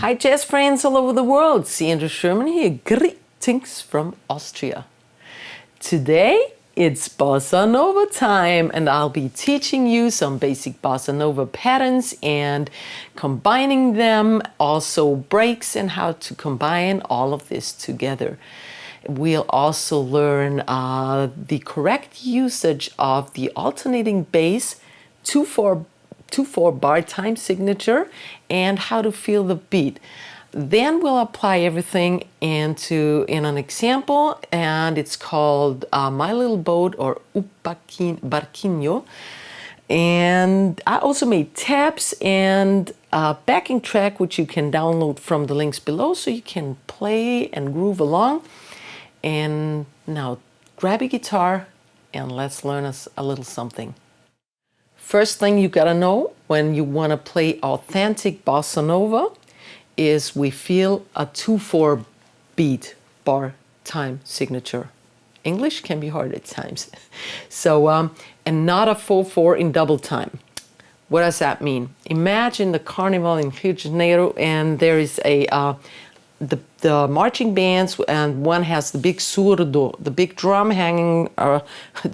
Hi jazz friends all over the world, Sandra Sherman here, greetings from Austria. Today it's Bossa Nova time and I'll be teaching you some basic Bossa Nova patterns and combining them, also breaks and how to combine all of this together. We'll also learn the correct usage of the alternating bass 2/4 bar time signature and how to feel the beat. Then we'll apply everything in an example, and it's called My Little Boat or Barquinho. And I also made tabs and a backing track which you can download from the links below so you can play and groove along. And now grab a guitar and let's learn us a little something. First thing you gotta know when you wanna play authentic Bossa Nova is we feel a 2/4 beat bar time signature. English can be hard at times. So, and not a 4/4 in double time. What does that mean? Imagine the carnival in Rio de Janeiro and there is the marching bands, and one has the big surdo, the big drum hanging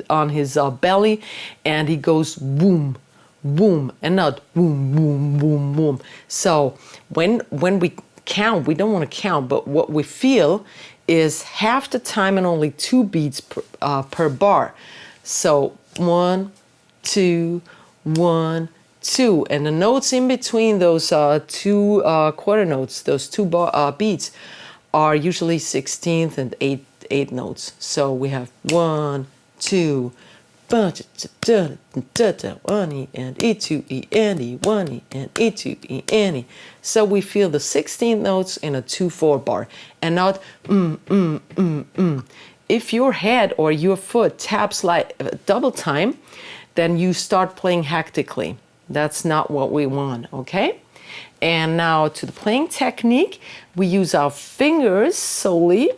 on his belly, and he goes boom, boom, and not boom, boom, boom, boom. So when we count, we don't want to count, but what we feel is half the time and only 2 beats per bar. So 1, 2, 1, 2, and the notes in between those two quarter notes, those two beats, are usually 16th and 8th notes. So we have 1, 2, 1 E and E 2 E and E 1 E and E 2 E and E. So we feel the 16th notes in a 2/4 bar, and not If your head or your foot taps like double time, then you start playing hectically. That's not what we want, okay? And now to the playing technique, we use our fingers solely,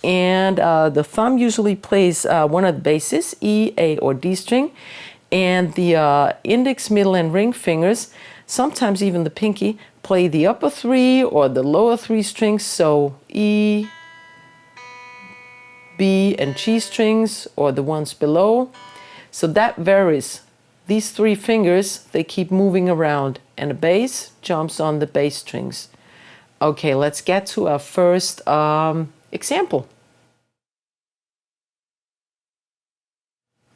and the thumb usually plays one of the basses, E, A, or D string, and the index, middle, and ring fingers, sometimes even the pinky, play the upper 3 or the lower 3 strings, so E, B, and G strings, or the ones below. So that varies. These 3 fingers, they keep moving around, and the bass jumps on the bass strings. Okay, let's get to our first example.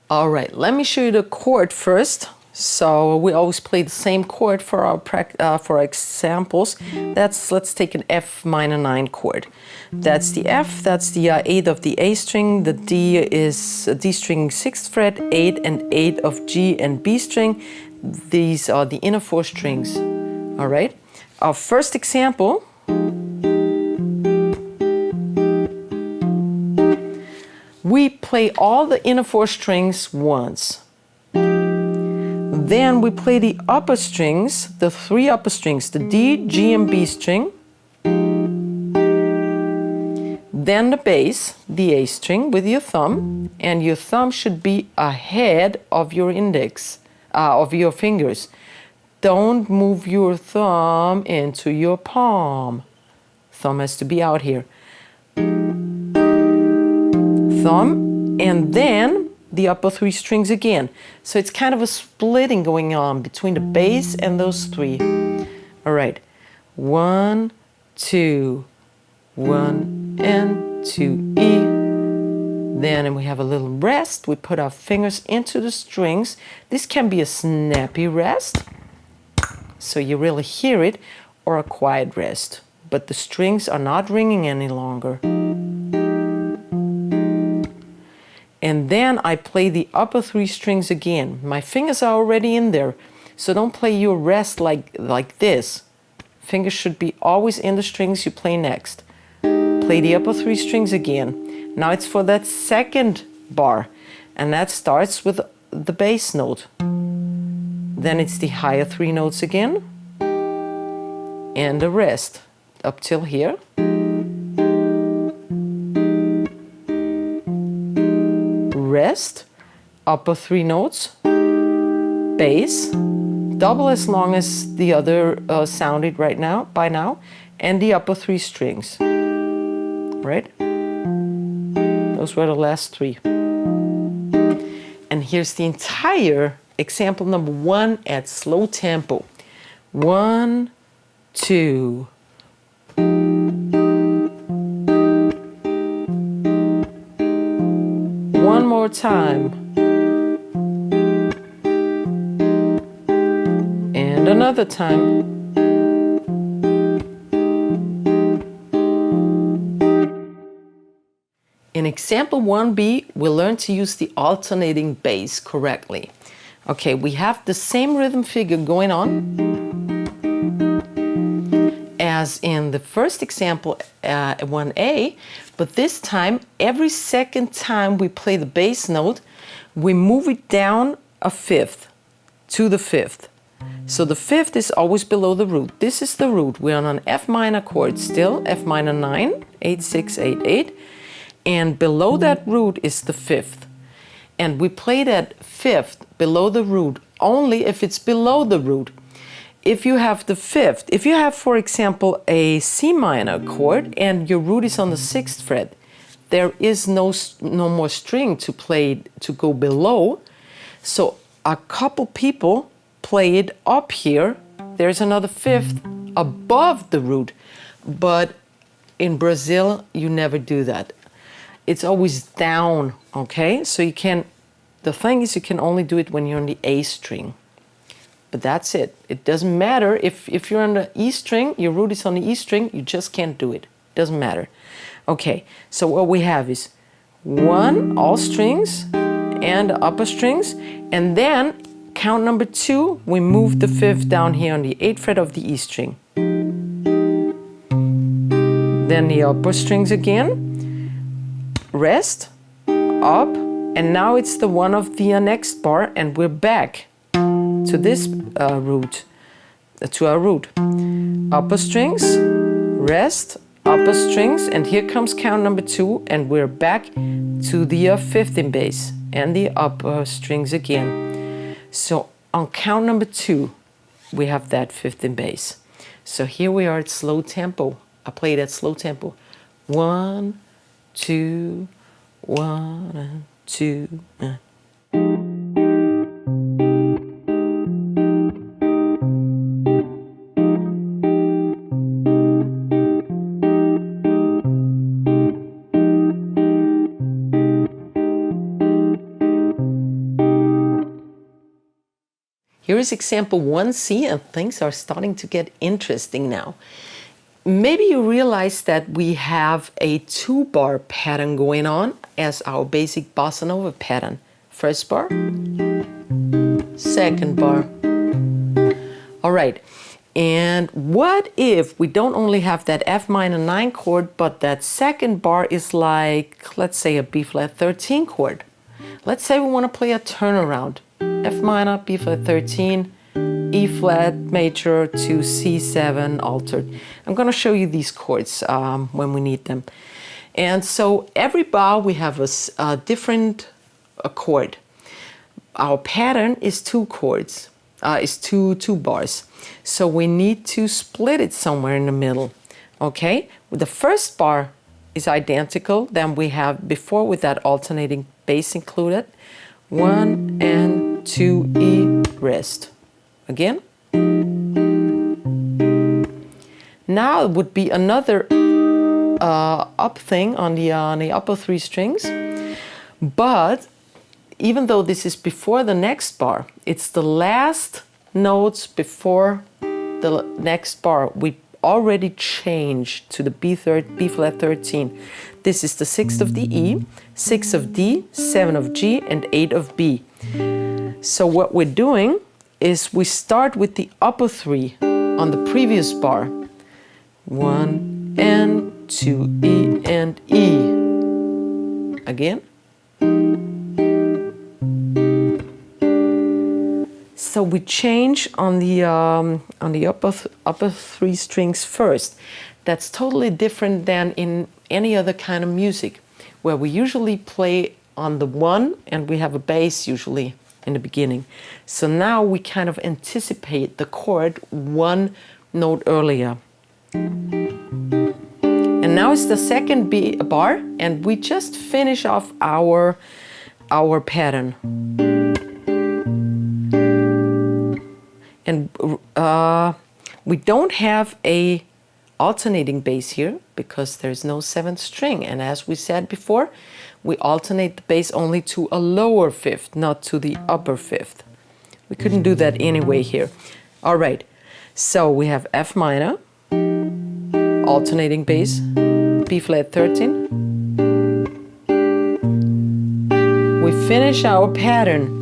All right, let me show you the chord first. So we always play the same chord for our examples. Let's take an F minor 9 chord. That's the F, that's the 8 of the A string, the D is D string 6th fret, 8 and 8 of G and B string. These are the inner 4 strings. All right, our first example. We play all the inner 4 strings once. Then we play the upper strings, the 3 upper strings, the D, G, and B string. Then the bass, the A string with your thumb, and your thumb should be ahead of your index, of your fingers. Don't move your thumb into your palm. Thumb has to be out here. Thumb, and then the upper 3 strings again. So it's kind of a splitting going on between the bass and those 3. All right, 1, 2, 1, and 2 E. Then we have a little rest. We put our fingers into the strings. This can be a snappy rest, so you really hear it, or a quiet rest, but the strings are not ringing any longer. And then I play the upper 3 strings again. My fingers are already in there, so don't play your rest like this. Fingers should be always in the strings you play next. Play the upper 3 strings again. Now it's for that second bar, and that starts with the bass note. Then it's the higher 3 notes again, and the rest up till here. Rest, upper 3 notes, bass, double as long as the other sounded by now, and the upper 3 strings. Right? Those were the last 3. And here's the entire example number 1 at slow tempo. 1, 2. One more time. And another time. In example 1b, we'll learn to use the alternating bass correctly. Okay, we have the same rhythm figure going on as in the first example, 1a, but this time, every second time we play the bass note, we move it down a fifth to the 5th. So the 5th is always below the root. This is the root. We're on an F minor chord still, F minor 9, 8, 6, 8, 8. And below that root is the 5th. And we play that 5th below the root only if it's below the root. If you have the 5th, if you have, for example, a C minor chord and your root is on the 6th fret, there is no more string to play to go below. So a couple people play it up here. There's another 5th above the root. But in Brazil, you never do that. It's always down, okay? So you can, the thing is you can only do it when you're on the A string. But that's it. It doesn't matter if you're on the E string, your root is on the E string, you just can't do it. Doesn't matter. Okay, so what we have is 1, all strings and upper strings, and then count number 2, we move the 5th down here on the 8th fret of the E string. Then the upper strings again. Rest, up, and now it's the one of the next bar, and we're back to this root, to our root. Upper strings, rest, upper strings, and here comes count number 2, and we're back to the 5th in bass, and the upper strings again. So on count number 2, we have that 5th in bass. So here we are at slow tempo. I play it at slow tempo. 1, 2, 1, 2. Here is example 1c, and things are starting to get interesting now. Maybe you realize that we have a 2-bar pattern going on as our basic Bossa Nova pattern. First bar, second bar. All right, and what if we don't only have that F minor 9 chord, but that second bar is like, let's say, a B flat 13 chord. Let's say we want to play a turnaround. F minor, B flat 13, E flat major to C7 altered. I'm going to show you these chords when we need them. And so every bar we have a different chord. Our pattern is 2 chords, is two bars. So we need to split it somewhere in the middle. Okay, the first bar is identical than we have before with that alternating bass included. 1 and 2 E, rest. Again. Now it would be another up thing on the upper 3 strings, but even though this is before the next bar, it's the last notes before the next bar. We already changed to the B flat 13. This is the 6th of the E, 6 of D, 7 of G, and 8 of B. So what we're doing is we start with the upper 3 on the previous bar. 1 and 2 E and E. Again. So we change on the upper 3 strings first. That's totally different than in any other kind of music, where we usually play on the 1 and we have a bass usually in the beginning. So now we kind of anticipate the chord 1 note earlier. And now it's the second bar, and we just finish off our pattern. And we don't have a alternating bass here because there's no 7th string. And as we said before, we alternate the bass only to a lower 5th, not to the upper 5th. We couldn't do that anyway here. All right, so we have F minor, alternating bass, B flat 13. We finish our pattern.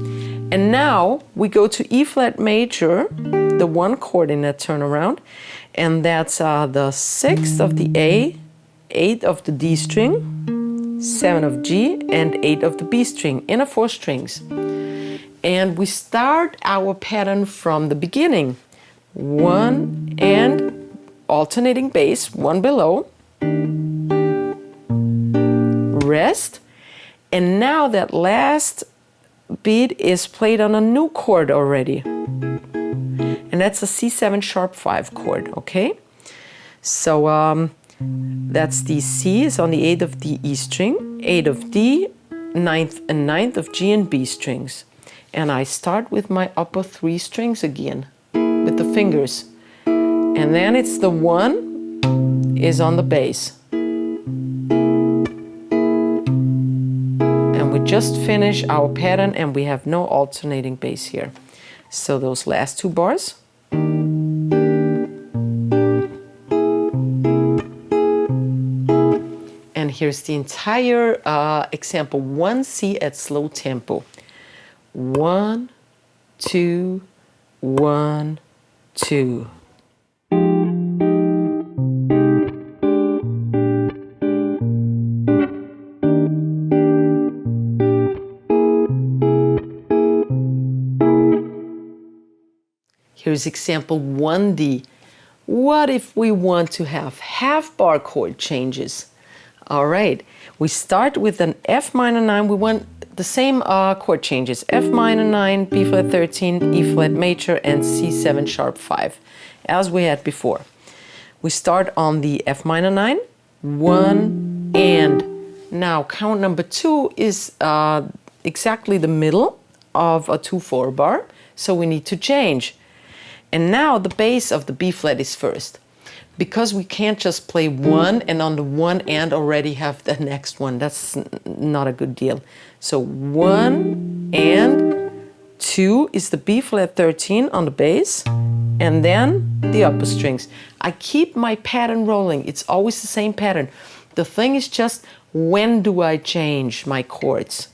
And now we go to E flat major, the 1 chord in that turnaround, and that's the 6th of the A, 8 of the D string, 7 of G, and 8 of the B string, inner 4 strings. And we start our pattern from the beginning. 1 and alternating bass, 1 below, rest, and now that last beat is played on a new chord already, and that's a C7 sharp 5 chord. Okay, so that's the C is on the 8th of the E string, 8 of D, 9th and 9th of G and B strings, and I start with my upper 3 strings again with the fingers, and then it's the 1 is on the bass. Just finish our pattern, and we have no alternating bass here. So those last 2 bars. And here's the entire example 1C at slow tempo. 1, 2, 1, 2. Here's example 1D. What if we want to have half bar chord changes? All right, we start with an F minor 9. We want the same chord changes. F minor 9, B flat 13, E flat major, and C7 sharp 5, as we had before. We start on the F minor 9, 1, and now count number 2 is exactly the middle of a 2/4 bar, so we need to change. And now the bass of the B flat is first, because we can't just play 1 and on the 1 and already have the next one. That's not a good deal. So 1 and 2 is the B flat 13 on the bass, and then the upper strings. I keep my pattern rolling. It's always the same pattern. The thing is just, when do I change my chords?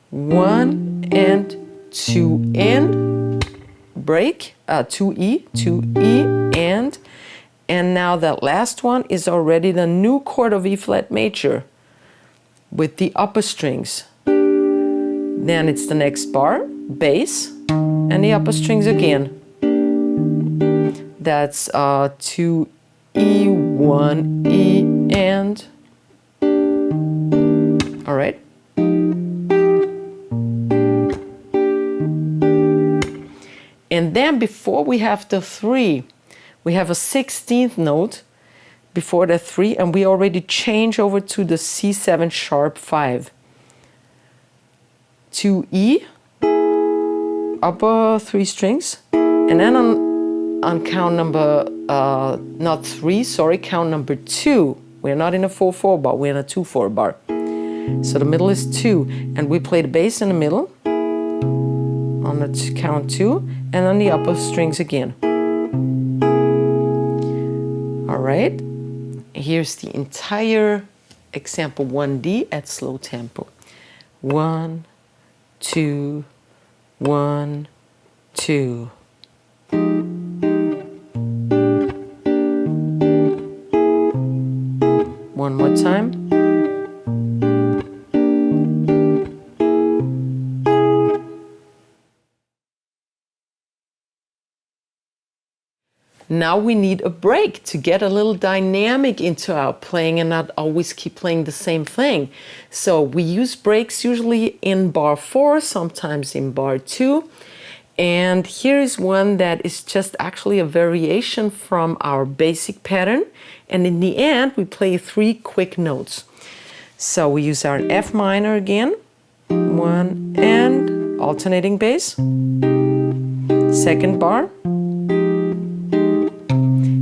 1 and 2 and break, 2E, 2E, and now that last one is already the new chord of E flat major with the upper strings. Then it's the next bar, bass, and the upper strings again. That's 2E, 1E, and, all right. And then before we have the 3, we have a 16th note before the 3, and we already change over to the C7 sharp 5. 2E, upper 3 strings, and then on count number, not 3, sorry, count number 2. We're not in a 4/4 bar, we're in a 2/4 bar. So the middle is 2, and we play the bass in the middle on the count 2, and on the upper strings again. All right, here's the entire example 1D at slow tempo. 1, 2, 1, 2. One more time. Now we need a break to get a little dynamic into our playing and not always keep playing the same thing. So we use breaks usually in bar 4, sometimes in bar 2. And here is one that is just actually a variation from our basic pattern. And in the end, we play 3 quick notes. So we use our F minor again, 1 and alternating bass, second bar.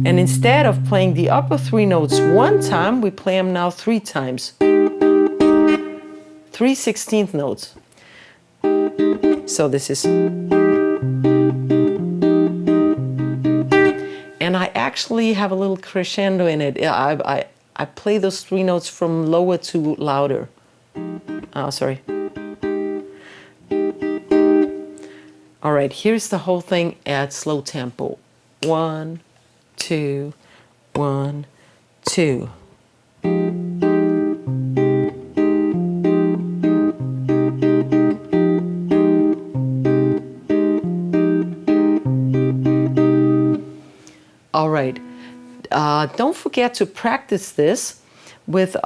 And instead of playing the upper 3 notes 1 time, we play them now 3 times. 3 16th notes. So this is... And I actually have a little crescendo in it. I play those 3 notes from lower to louder. Sorry. All right, here's the whole thing at slow tempo. 1, 2, 1, 2. All right, don't forget to practice this with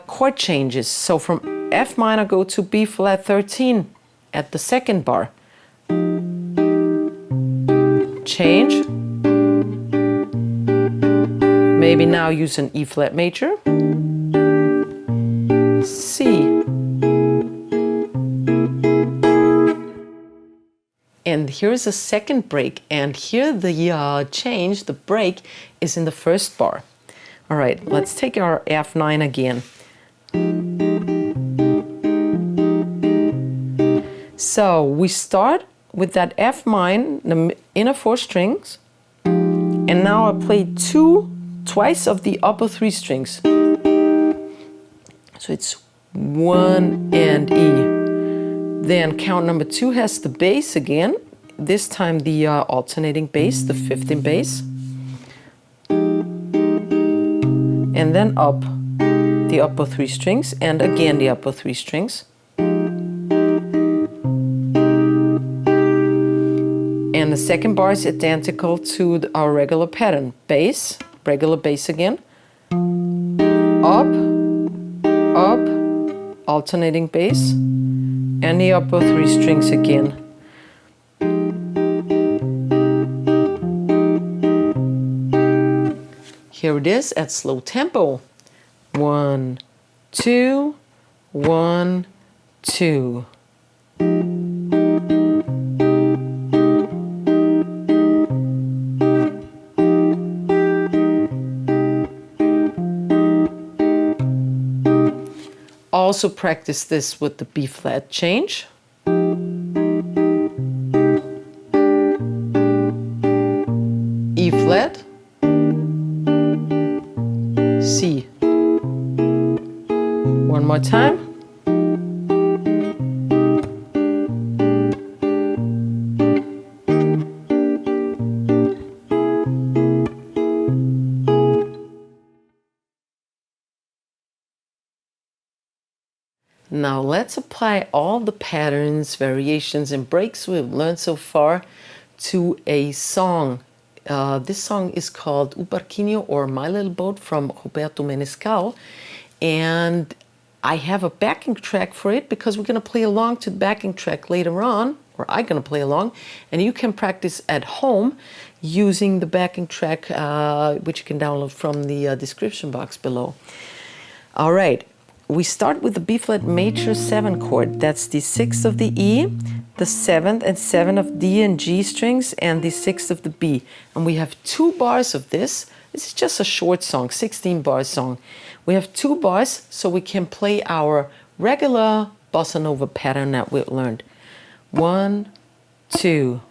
chord changes. So from F minor, go to B flat 13 at the second bar. Change. Maybe now use an E flat major. C. And here's a second break, and here the change, the break, is in the first bar. All right, let's take our F9 again. So we start with that F mine, the inner 4 strings, and now I play twice of the upper 3 strings. So it's 1 and E. Then count number 2 has the bass again, this time the alternating bass, the 5th bass. And then up the upper 3 strings, and again the upper 3 strings. And the second bar is identical to our regular pattern. Bass, regular bass again. Up, up, alternating bass. And the upper 3 strings again. Here it is at slow tempo. 1, 2, 1, 2. Also practice this with the B flat change. E flat, C. One more time. Now let's apply all the patterns, variations, and breaks we've learned so far to a song. This song is called O Barquinho, or My Little Boat, from Roberto Menescal. And I have a backing track for it because we're going to play along to the backing track later on, or I'm going to play along. And you can practice at home using the backing track, which you can download from the description box below. All right. We start with the B flat major 7 chord. That's the 6th of the E, the 7th and 7 of D and G strings, and the 6th of the B. And we have 2 bars of this. This is just a short song, 16-bar song. We have 2 bars, so we can play our regular bossa nova pattern that we learned. 1, 2.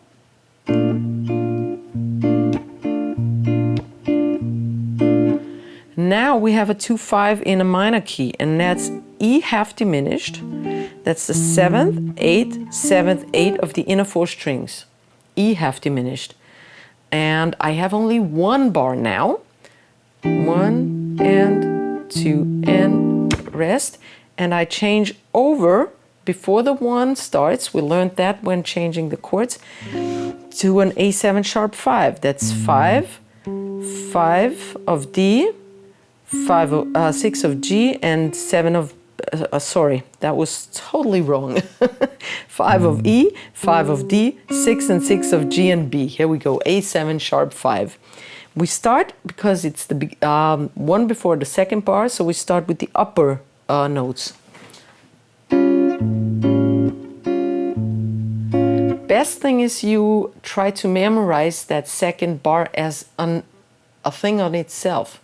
Now we have a 2-5 in a minor key, and that's E half diminished. That's the 7th, 8th, 7th, 8 of the inner 4 strings. E half diminished. And I have only 1 bar now. 1 and 2 and rest. And I change over before the 1 starts. We learned that when changing the chords, to an A7 sharp 5. That's 5, 5 of D, 6 of G, and 7 of sorry, that was totally wrong. 5 of E, 5 of D, 6 and 6 of G and B. Here we go, A7 sharp 5. We start, because it's the one before the second bar, so we start with the upper notes. Best thing is you try to memorize that second bar as a thing on itself,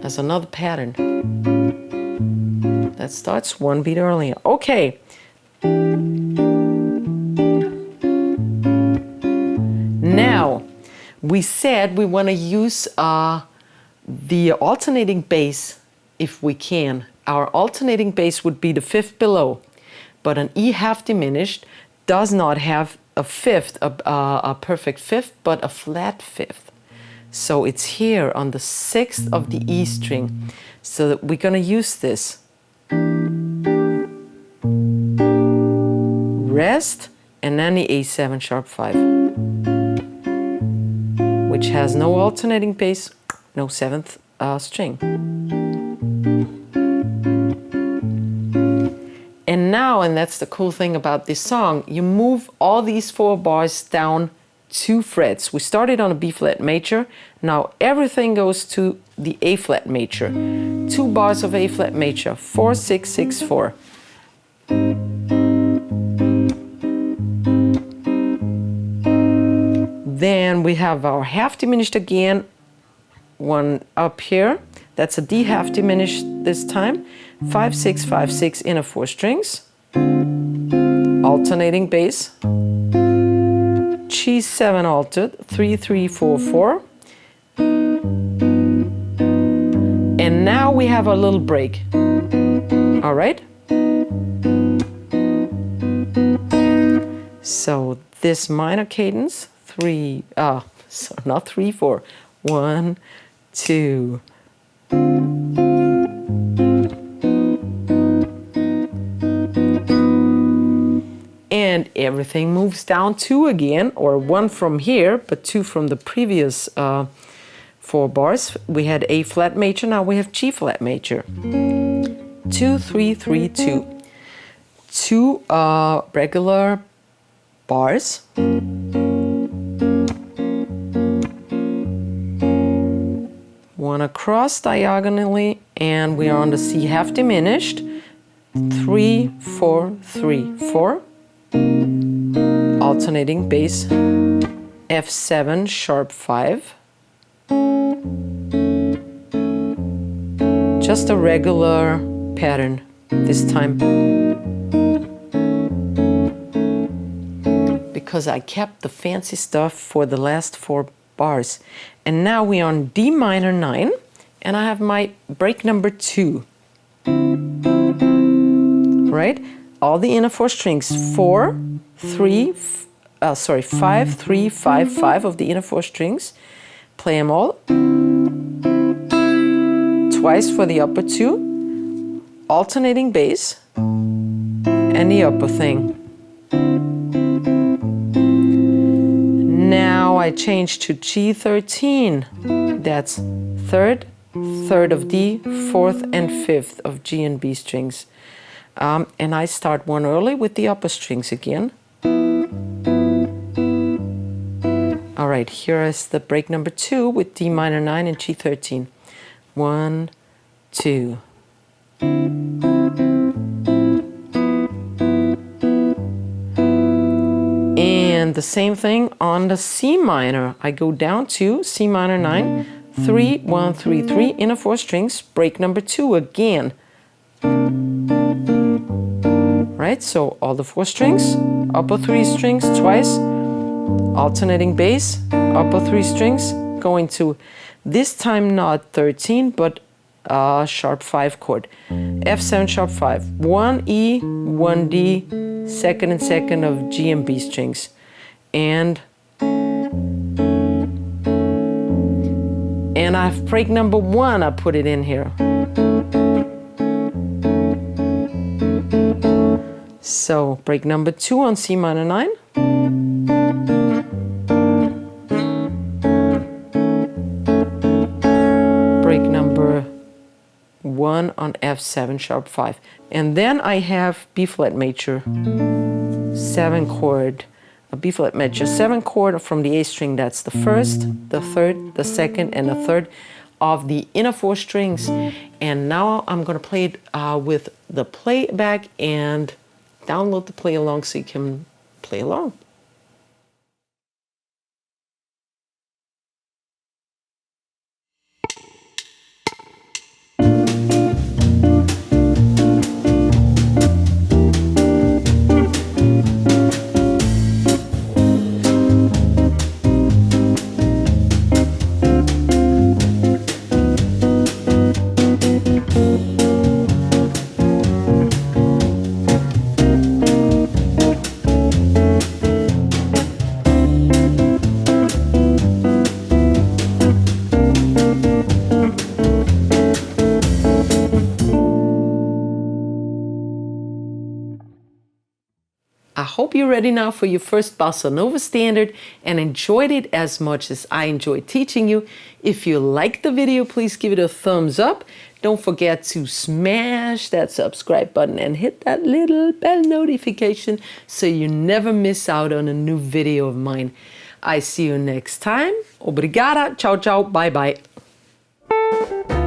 as another pattern that starts one beat earlier. Okay. Now, we said we want to use the alternating bass if we can. Our alternating bass would be the fifth below, but an E half diminished does not have a fifth, a perfect fifth, but a flat fifth. So it's here on the sixth of the E string. So that we're going to use this. Rest, and then the A7 sharp 5. Which has no alternating bass, no seventh string. And now, and that's the cool thing about this song, you move all these 4 bars down 2 frets. We started on a B flat major, now everything goes to the A flat major. 2 bars of A flat major, 4, 6, 6, 4. Then we have our half diminished again, one up here. That's a D half diminished this time. 5, 6, 5, 6 inner 4 strings. Alternating bass. G7 altered, 3, 3, 4, 4. And now we have a little break. All right? So this minor cadence, 3, so not 3, 4. 1, 2. And everything moves down 2 again, or 1 from here, but 2 from the previous 4 bars. We had A flat major, now we have G flat major. 2, 3, 3, 2. 2 regular bars. One across diagonally, and we are on the C half diminished. 3, 4, 3, 4. Alternating bass, F7 sharp 5. Just a regular pattern this time, because I kept the fancy stuff for the last 4 bars. And now we're on D minor 9, and I have my break number 2. Right? All the inner 4 strings, 5, 3, 5, 5 of the inner 4 strings. Play them all. Twice for the upper 2. Alternating bass. And the upper thing. Now I change to G13. That's third of D, 4th and 5th of G and B strings. And I start one early with the upper strings again. All right, here is the break number 2 with D minor 9 and G13. 1, 2. And the same thing on the C minor. I go down to C minor 9, 3, 1, 3, 3, inner 4 strings, break number 2 again. Right, so all the 4 strings, upper 3 strings twice, alternating bass, upper 3 strings, going to this time not 13 but sharp 5 chord. F7 sharp 5, 1 E, 1 D, second and second of G and B strings. And I have break number 1, I put it in here. So break number 2 on C minor 9. Break number 1 then on F7 sharp 5. And then I have B flat major 7 chord, a B flat major 7 chord from the A string. That's the first, the third, the second, and the third of the inner 4 strings. And now I'm going to play it with the playback, and download the play along so you can play along. I hope you're ready now for your first Bossa Nova standard and enjoyed it as much as I enjoyed teaching you. If you liked the video, please give it a thumbs up. Don't forget to smash that subscribe button and hit that little bell notification so you never miss out on a new video of mine. I see you next time. Obrigada. Ciao, ciao. Bye, bye.